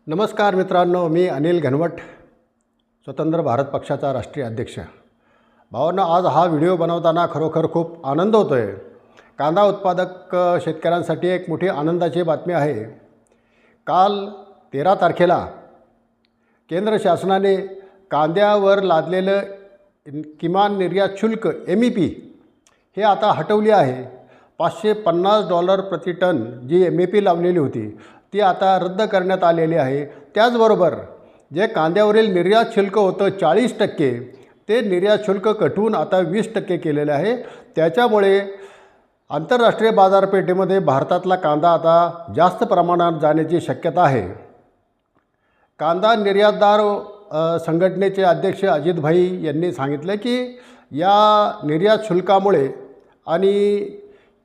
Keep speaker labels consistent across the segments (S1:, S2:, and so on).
S1: नमस्कार मित्रांनो, मी अनिल घनवट, स्वतंत्र भारत पक्षाचा राष्ट्रीय अध्यक्ष. भावांनो, आज हा व्हिडिओ बनवताना खरोखर खूप आनंद होतो आहे. कांदा उत्पादक शेतकऱ्यांसाठी एक मोठी आनंदाची बातमी आहे. काल 13 तारखेला केंद्र शासनाने कांद्यावर लादलेलं किमान निर्यात शुल्क MEP हे आता हटवली आहे. $550 प्रति टन जी MEP लावलेली होती ती आता रद्द करण्यात आलेली आहे. त्याचबरोबर जे कांद्यावरील निर्यात शुल्क होतं 40%, ते निर्यात शुल्क कटवून आता 20% केलेले आहे. त्याच्यामुळे आंतरराष्ट्रीय बाजारपेठेमध्ये भारतातला कांदा आता जास्त प्रमाणात जाण्याची शक्यता आहे. कांदा निर्यातदार संघटनेचे अध्यक्ष अजितभाई यांनी सांगितले की या निर्यात शुल्कामुळे आणि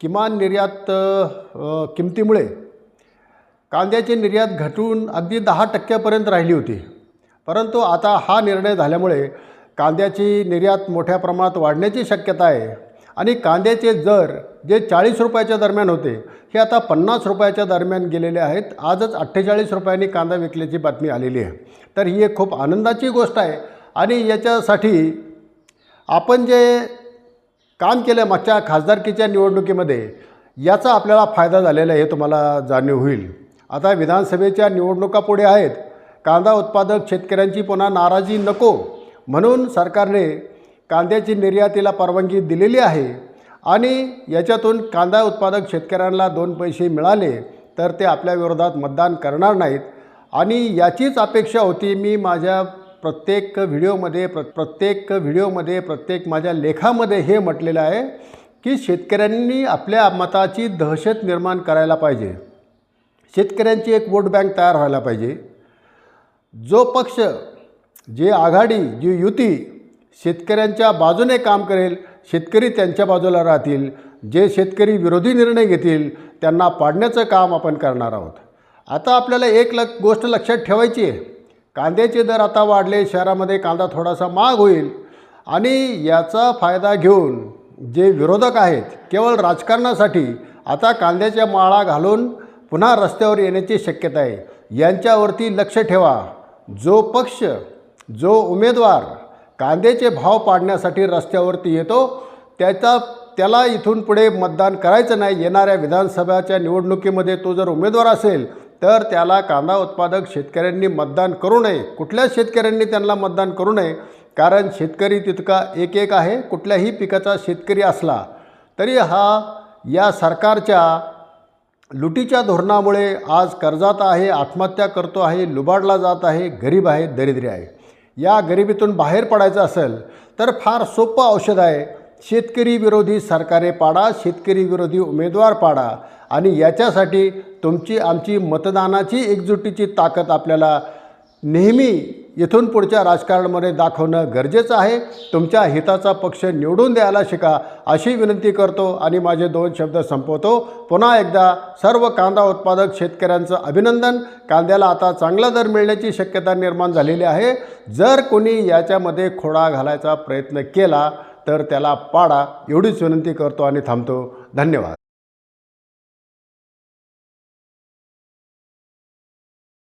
S1: किमान निर्यात किमतीमुळे कांद्याची निर्यात घटून अगदी 10% राहिली होती. परंतु आता हा निर्णय झाल्यामुळे कांद्याची निर्यात मोठ्या प्रमाणात वाढण्याची शक्यता आहे आणि कांद्याचे दर जे 40 रुपयाच्या दरम्यान होते हे आता 50 रुपयाच्या दरम्यान गेलेले आहेत. आजच 48 रुपयांनी कांदा विकल्याची बातमी आलेली आहे. तर ही एक खूप आनंदाची गोष्ट आहे आणि याच्यासाठी आपण जे काम केलं मागच्या खासदारकीच्या निवडणुकीमध्ये याचा आपल्याला फायदा झालेला आहे हे तुम्हाला जाणीव होईल. आता विधानसभेच्या निवडणुका पुढे आहेत. कांदा उत्पादक शेतकऱ्यांची पुन्हा नाराजी नको म्हणून सरकारने कांद्याची निर्यातीला परवानगी दिलेली आहे आणि याच्यातून कांदा उत्पादक शेतकऱ्यांना 2 पैसे मिळाले तर ते आपल्या विरोधात मतदान करणार नाहीत. आणि याचीच अपेक्षा होती. मी माझ्या प्रत्येक व्हिडिओमध्ये प्रत्येक माझ्या लेखामध्ये हे म्हटलेलं आहे की शेतकऱ्यांनी आपल्या मताची दहशत निर्माण करायला पाहिजे. शेतकऱ्यांची एक वोट बँक तयार व्हायला पाहिजे. जो पक्ष, जे आघाडी, जी युती शेतकऱ्यांच्या बाजूने काम करेल, शेतकरी त्यांच्या बाजूला राहतील. जे शेतकरी विरोधी निर्णय घेतील त्यांना पाडण्याचं काम आपण करणार आहोत. आता आपल्याला एक गोष्ट लक्षात ठेवायची आहे. कांद्याचे दर आता वाढले, शहरामध्ये कांदा थोडासा महाग होईल आणि याचा फायदा घेऊन जे विरोधक आहेत केवळ राजकारणासाठी आता कांद्याच्या माळा घालून पुन्हा रस्त्यावर येण्याची शक्यता आहे. यांच्यावरती लक्ष ठेवा. जो पक्ष, जो उमेदवार कांद्याचे भाव पाडण्यासाठी रस्त्यावरती येतो त्याला इथून पुढे मतदान करायचं नाही. येणाऱ्या विधानसभाच्या निवडणुकीमध्ये तो जर उमेदवार असेल तर त्याला कांदा उत्पादक शेतकऱ्यांनी मतदान करू नये. कुठल्याच शेतकऱ्यांनी त्यांना मतदान करू नये, कारण शेतकरी तितका एक आहे. कुठल्याही पिकाचा शेतकरी असला तरी हा या सरकारच्या लुटीच्या धोरणामुळे आज कर्जात आहे, आत्महत्या करतो आहे, लुबाडला जात आहे, गरीब आहे, दरिद्री आहे. या गरिबीतून बाहेर पडायचं असेल तर फार सोपं औषध आहे. शेतकरी विरोधी सरकारे पाडा, शेतकरी विरोधी उमेदवार पाडा आणि याच्यासाठी तुमची आमची मतदानाची एकजुटीची ताकद आपल्याला नेहमी इथून पुढच्या राजकारणामध्ये दाखवणं गरजेचं आहे. तुमच्या हिताचा पक्ष निवडून द्यायला शिका अशी विनंती करतो आणि माझे 2 शब्द संपवतो. पुन्हा एकदा सर्व कांदा उत्पादक शेतकऱ्यांचं अभिनंदन. कांद्याला आता चांगला दर मिळण्याची शक्यता निर्माण झालेली आहे. जर कोणी याच्यामध्ये खोडा घालायचा प्रयत्न केला तर त्याला पाडा एवढीच विनंती करतो आणि थांबतो. धन्यवाद.